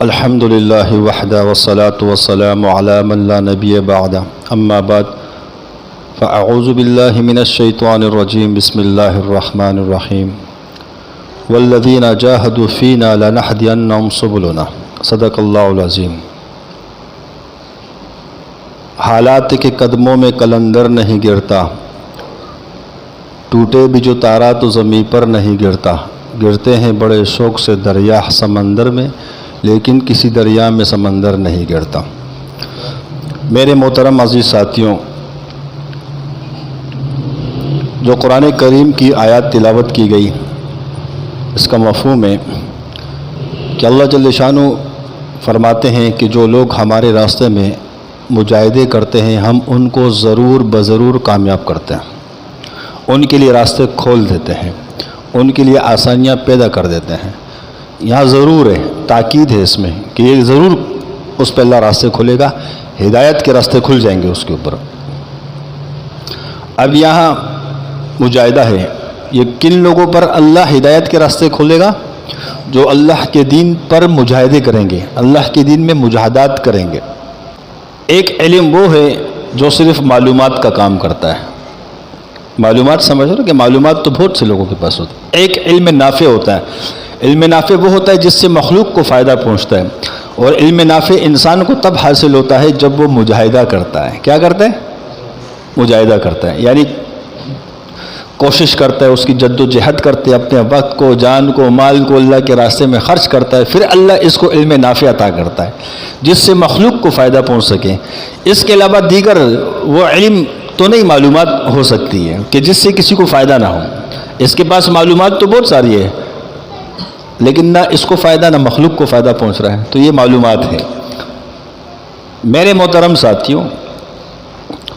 الحمد للہ وحدہ والصلاة والسلام علی من لا نبی بعدہ اما بعد فاعوذ باللہ من الشیطان الرجیم بسم اللہ الرحمن الرحیم والذین جاہدوا فینا لنہدینہم سبلنا صدق اللہ العظیم۔ حالات کے قدموں میں قلندر نہیں گرتا، ٹوٹے بھی جو تارا تو زمیں پر نہیں گرتا، گرتے ہیں بڑے شوق سے دریا سمندر میں لیکن کسی دریا میں سمندر نہیں گرتا۔ میرے محترم عزیز ساتھیوں، جو قرآن کریم کی آیات تلاوت کی گئی اس کا مفہوم ہے کہ اللہ جل شانہ فرماتے ہیں کہ جو لوگ ہمارے راستے میں مجاہدے کرتے ہیں ہم ان کو ضرور بضرور کامیاب کرتے ہیں، ان کے لیے راستے کھول دیتے ہیں، ان کے لیے آسانیاں پیدا کر دیتے ہیں۔ یہاں ضرور ہے، تاکید ہے اس میں کہ یہ ضرور اس پہ اللہ راستے کھولے گا، ہدایت کے راستے کھل جائیں گے اس کے اوپر۔ اب یہاں مجاہدہ ہے، یہ کن لوگوں پر اللہ ہدایت کے راستے کھولے گا؟ جو اللہ کے دین پر مجاہدے کریں گے، اللہ کے دین میں مجاہدات کریں گے۔ ایک علم وہ ہے جو صرف معلومات کا کام کرتا ہے، معلومات سمجھ رہے کہ معلومات تو بہت سے لوگوں کے پاس ہوتی ہے۔ ایک علم نافع ہوتا ہے، علم نافع وہ ہوتا ہے جس سے مخلوق کو فائدہ پہنچتا ہے، اور علم نافع انسان کو تب حاصل ہوتا ہے جب وہ مجاہدہ کرتا ہے۔ کیا کرتا ہے؟ مجاہدہ کرتا ہے، یعنی کوشش کرتا ہے، اس کی جد و جہد کرتے، اپنے وقت کو، جان کو، مال کو اللہ کے راستے میں خرچ کرتا ہے، پھر اللہ اس کو علم نافع عطا کرتا ہے جس سے مخلوق کو فائدہ پہنچ سکے۔ اس کے علاوہ دیگر وہ علم تو نہیں معلومات ہو سکتی ہے کہ جس سے کسی کو فائدہ نہ ہو۔ اس کے پاس معلومات تو بہت ساری ہے لیکن نہ اس کو فائدہ نہ مخلوق کو فائدہ پہنچ رہا ہے، تو یہ معلومات ہے۔ میرے محترم ساتھیوں،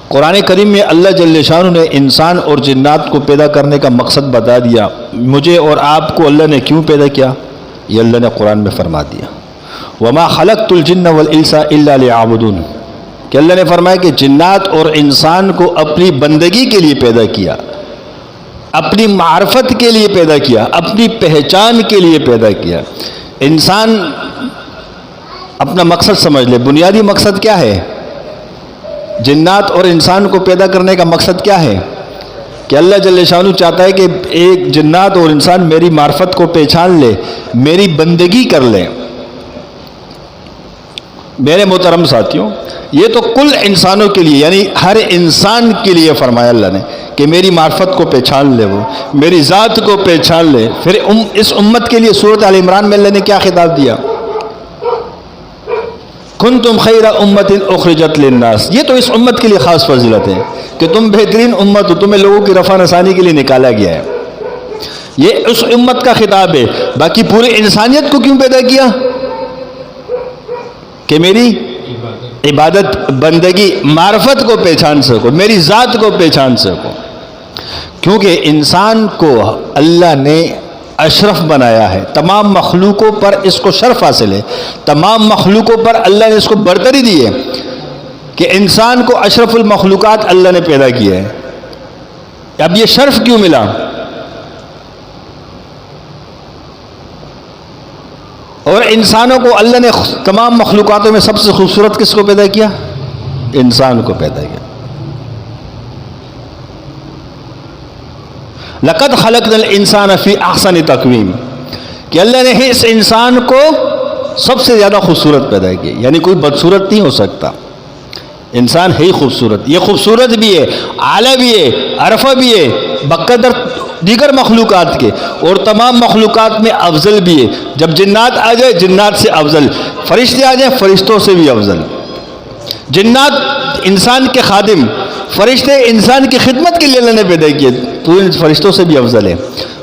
قرآن کریم میں اللہ جل شانہ نے انسان اور جنات کو پیدا کرنے کا مقصد بتا دیا۔ مجھے اور آپ کو اللہ نے کیوں پیدا کیا یہ اللہ نے قرآن میں فرما دیا۔ وما خلقت الجن والانس الا ليعبدون، کہ اللہ نے فرمایا کہ جنات اور انسان کو اپنی بندگی کے لیے پیدا کیا، اپنی معرفت کے لیے پیدا کیا، اپنی پہچان کے لیے پیدا کیا۔ انسان اپنا مقصد سمجھ لے، بنیادی مقصد کیا ہے؟ جنات اور انسان کو پیدا کرنے کا مقصد کیا ہے؟ کہ اللہ جل شانہ چاہتا ہے کہ ایک جنات اور انسان میری معرفت کو پہچان لے، میری بندگی کر لے۔ میرے محترم ساتھیوں، یہ تو کل انسانوں کے لیے، یعنی ہر انسان کے لیے فرمایا اللہ نے کہ میری معرفت کو پہچان لے، وہ میری ذات کو پہچان لے۔ پھر اس امت کے لیے سورۃ آل عمران میں اللہ نے کیا خطاب دیا؟ کنتم خیر امت اخرجت للناس، یہ تو اس امت کے لیے خاص فضیلت ہے کہ تم بہترین امت ہو، تمہیں لوگوں کی رفع رسانی کے لیے نکالا گیا ہے۔ یہ اس امت کا خطاب ہے۔ باقی پوری انسانیت کو کیوں پیدا کیا؟ کہ میری عبادت، بندگی، معرفت کو پہچان سکو، میری ذات کو پہچان سکو۔ کیونکہ انسان کو اللہ نے اشرف بنایا ہے، تمام مخلوقوں پر اس کو شرف حاصل ہے، تمام مخلوقوں پر اللہ نے اس کو برتری دی ہے کہ انسان کو اشرف المخلوقات اللہ نے پیدا کیا ہے۔ اب یہ شرف کیوں ملا؟ اور انسانوں کو اللہ نے تمام مخلوقاتوں میں سب سے خوبصورت کس کو پیدا کیا؟ انسان کو پیدا کیا۔ لقد خلقنا الانسان فی احسن تقویم، کہ اللہ نے اس انسان کو سب سے زیادہ خوبصورت پیدا کیا، یعنی کوئی بدصورت نہیں ہو سکتا، انسان ہے ہی خوبصورت۔ یہ خوبصورت بھی ہے، اعلیٰ بھی ہے، عرفہ بھی ہے بقدر دیگر مخلوقات کے، اور تمام مخلوقات میں افضل بھی ہے۔ جب جنات آ جائے جنات سے افضل، فرشتے آ جائیں فرشتوں سے بھی افضل۔ جنات انسان کے خادم، فرشتے انسان کی خدمت کے لیے اللہ نے پیدا کیے، تو ان فرشتوں سے بھی افضل ہے۔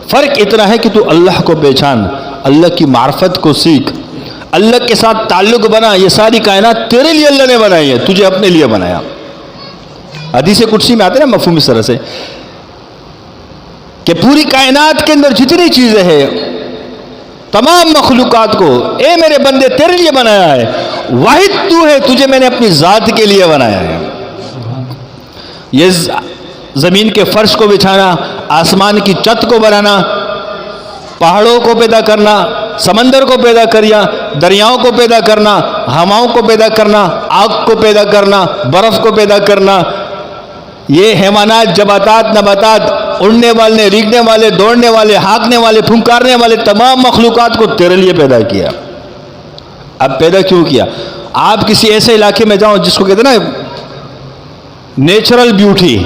فرق اتنا ہے کہ تو اللہ کو پہچان، اللہ کی معرفت کو سیکھ، اللہ کے ساتھ تعلق بنا۔ یہ ساری کائنات تیرے لیے اللہ نے بنائی ہے، تجھے اپنے لیے بنایا۔ حدیث قدسی میں آتے ہیں نا مفہوم اس طرح سے کہ پوری کائنات کے اندر جتنی چیزیں ہیں، تمام مخلوقات کو اے میرے بندے تیرے لیے بنایا ہے، واحد تو ہے، تجھے میں نے اپنی ذات کے لیے بنایا ہے۔ یہ زمین کے فرش کو بچھانا، آسمان کی چھت کو بنانا، پہاڑوں کو پیدا کرنا، سمندر کو پیدا کیا، دریاؤں کو پیدا کرنا، ہواؤں کو پیدا کرنا، آگ کو پیدا کرنا، برف کو پیدا کرنا، یہ حیوانات، جمادات، نباتات، اڑنے والے، ریگنے والے، دوڑنے والے، ہانکنے والے، پھنکارنے والے تمام مخلوقات کو تیرے لیے پیدا کیا۔ اب پیدا کیوں کیا؟ آپ کسی ایسے علاقے میں جاؤ جس کو کہتے ہیں نا نیچرل بیوٹی،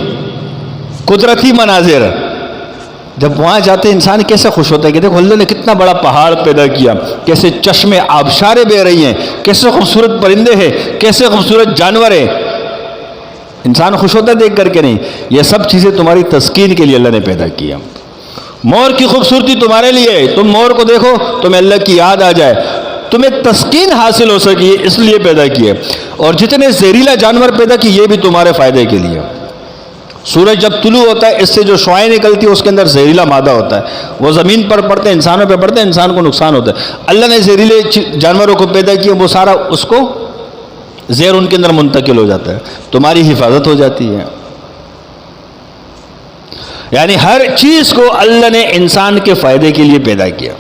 قدرتی مناظر، جب وہاں جاتے ہیں انسان کیسے خوش ہوتا ہے کہ دیکھو اللہ نے کتنا بڑا پہاڑ پیدا کیا، کیسے چشمے آبشاریں بہ رہی ہیں، کیسے خوبصورت پرندے ہیں، کیسے خوبصورت جانور ہیں، انسان خوش ہوتا ہے دیکھ کر کے؟ نہیں، یہ سب چیزیں تمہاری تسکین کے لیے اللہ نے پیدا کیا۔ مور کی خوبصورتی تمہارے لیے، تم مور کو دیکھو تمہیں اللہ کی یاد آ جائے، تمہیں تسکین حاصل ہو سکی، اس لیے پیدا کیے۔ اور جتنے زہریلا جانور پیدا کیے یہ بھی تمہارے فائدے کے لیے۔ سورج جب طلوع ہوتا ہے اس سے جو شعاعیں نکلتی ہے اس کے اندر زہریلا مادہ ہوتا ہے، وہ زمین پر پڑتے ہیں، انسانوں پہ پڑتے ہیں، انسان کو نقصان ہوتا ہے۔ اللہ نے زہریلے جانوروں کو پیدا کیا، وہ سارا اس کو زہر ان کے اندر منتقل ہو جاتا ہے، تمہاری حفاظت ہو جاتی ہے۔ یعنی ہر چیز کو اللہ نے انسان کے فائدے کے لیے پیدا کیا۔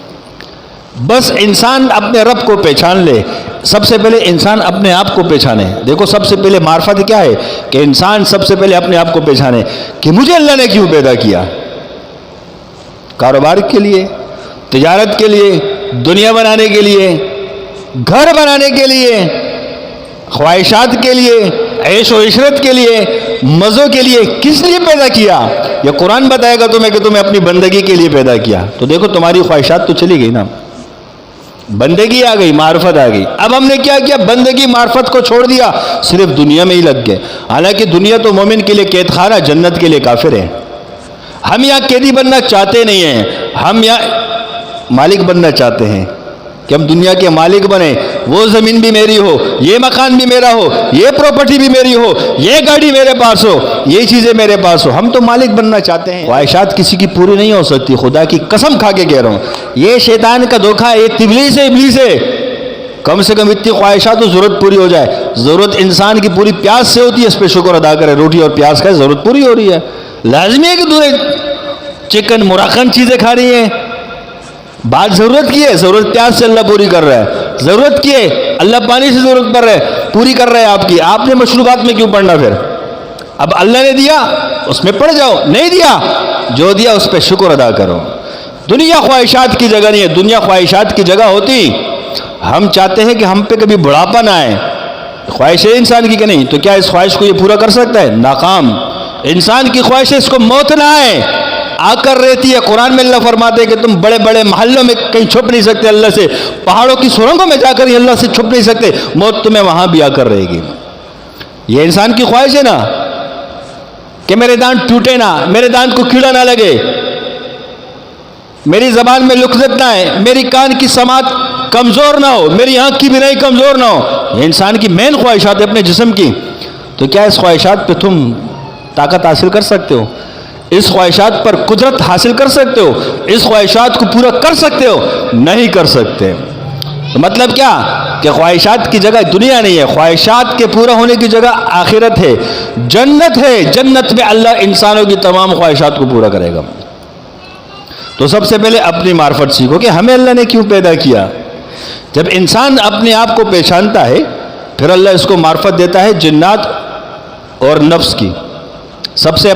بس انسان اپنے رب کو پہچان لے، سب سے پہلے انسان اپنے آپ کو پہچانے۔ دیکھو سب سے پہلے معرفت کیا ہے کہ انسان سب سے پہلے اپنے آپ کو پہچانے کہ مجھے اللہ نے کیوں پیدا کیا۔ کاروبار کے لیے، تجارت کے لیے، دنیا بنانے کے لیے، گھر بنانے کے لیے، خواہشات کے لیے، عیش و عشرت کے لیے، مزوں کے لیے، کس لیے پیدا کیا؟ یہ قرآن بتائے گا تمہیں کہ تمہیں اپنی بندگی کے لیے پیدا کیا۔ تو دیکھو تمہاری خواہشات تو چلی گئی نا، بندگی آ گئی، معرفت آ گئی۔ اب ہم نے کیا کیا؟ بندگی معرفت کو چھوڑ دیا، صرف دنیا میں ہی لگ گئے۔ حالانکہ دنیا تو مومن کے لیے قید خانہ، جنت کے لیے کافر ہے۔ ہم یہاں قیدی بننا چاہتے نہیں ہیں، ہم یہاں مالک بننا چاہتے ہیں کہ ہم دنیا کے مالک بنے، وہ زمین بھی میری ہو، یہ مکان بھی میرا ہو، یہ پراپرٹی بھی میری ہو، یہ گاڑی میرے پاس ہو، یہ چیزیں میرے پاس ہو۔ ہم تو مالک بننا چاہتے ہیں۔ خواہشات کسی کی پوری نہیں ہو سکتی، خدا کی قسم کھا کے کہہ رہا ہوں، یہ شیطان کا دھوکہ ہے، یہ ابلیس ہے، ابلیس ہے۔ کم سے کم اتنی خواہشات تو ضرورت پوری ہو جائے۔ ضرورت انسان کی پوری پیاس سے ہوتی ہے، اس پہ شکر ادا کرے، روٹی اور پیاس کا ضرورت پوری ہو رہی ہے۔ لازمی ہے کہ تمہیں چکن مراکن چیزیں کھا رہی ہیں، بات ضرورت کی ہے، ضرورت پیاس سے اللہ پوری کر رہا ہے، ضرورت کی ہے اللہ پانی سے ضرورت پڑ رہا ہے، پوری کر رہا ہے آپ کی۔ آپ نے مشروبات میں کیوں پڑنا پھر؟ اب اللہ نے دیا اس میں پڑ جاؤ، نہیں دیا جو دیا اس پہ شکر ادا کرو۔ دنیا خواہشات کی جگہ نہیں ہے، دنیا خواہشات کی جگہ ہوتی، ہم چاہتے ہیں کہ ہم پہ کبھی بڑھاپا نہ آئے۔ خواہش ہے انسان کی کہ نہیں؟ تو کیا اس خواہش کو یہ پورا کر سکتا ہے؟ ناکام۔ انسان کی خواہش ہے اس کو موت نہ آئے، آ کر رہتی ہے۔ قرآن میں اللہ فرماتے ہیں کہ تم بڑے بڑے محلوں میں کہیں چھپ نہیں سکتے اللہ سے، پہاڑوں کی سرنگوں میں جا کر ہی اللہ سے چھپ نہیں سکتے، موت تمہیں وہاں بھی آ کر رہے گی۔ یہ انسان کی خواہش ہے نا کہ میرے دانت ٹوٹے نہ، میرے دانت کو کیڑا نہ لگے، میری زبان میں لکزت نہ ہے، میری کان کی سماعت کمزور نہ ہو، میری آنکھ کی بینائی کمزور نہ ہو۔ یہ انسان کی مین خواہشات ہے اپنے جسم کی۔ تو کیا اس خواہشات پہ تم طاقت حاصل کر سکتے ہو؟ اس خواہشات پر قدرت حاصل کر سکتے ہو؟ اس خواہشات کو پورا کر سکتے ہو؟ نہیں کر سکتے۔ تو مطلب کیا کہ خواہشات کی جگہ دنیا نہیں ہے، خواہشات کے پورا ہونے کی جگہ آخرت ہے، جنت ہے۔ جنت میں اللہ انسانوں کی تمام خواہشات کو پورا کرے گا۔ تو سب سے پہلے اپنی معرفت سیکھو کہ ہمیں اللہ نے کیوں پیدا کیا۔ جب انسان اپنے آپ کو پہچانتا ہے پھر اللہ اس کو معرفت دیتا ہے جنات اور نفس کی۔ سب سے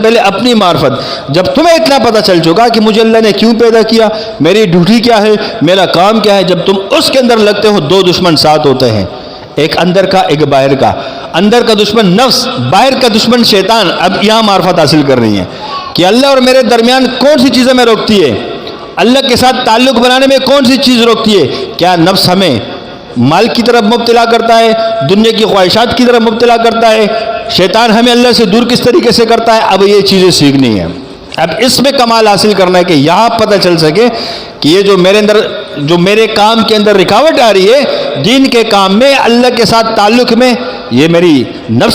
پہلے اپنی معرفت۔ جب تمہیں اتنا پتہ چل چکا کہ مجھے اللہ نے کیوں پیدا کیا، میری ڈیوٹی کیا ہے، میرا کام کیا ہے، جب تم اس کے اندر لگتے ہو، دو دشمن ساتھ ہوتے ہیں، ایک اندر کا ایک باہر کا۔ اندر کا دشمن نفس، باہر کا دشمن شیطان۔ اب یہاں معرفت حاصل کرنی ہے کہ اللہ اور میرے درمیان کون سی چیزیں میں روکتی ہے، اللہ کے ساتھ تعلق بنانے میں کون سی چیز روکتی ہے۔ کیا نفس ہمیں مال کی طرف مبتلا کرتا ہے، دنیا کی خواہشات کی طرف مبتلا کرتا ہے، شیطان ہمیں اللہ سے دور کس طریقے سے کرتا ہے؟ اب یہ چیزیں سیکھنی ہے، اب اس میں کمال حاصل کرنا ہے کہ یہاں پتہ چل سکے کہ یہ جو میرے اندر، جو میرے کام کے اندر رکاوٹ آ رہی ہے دین کے کام میں، اللہ کے ساتھ تعلق میں، یہ میری نفس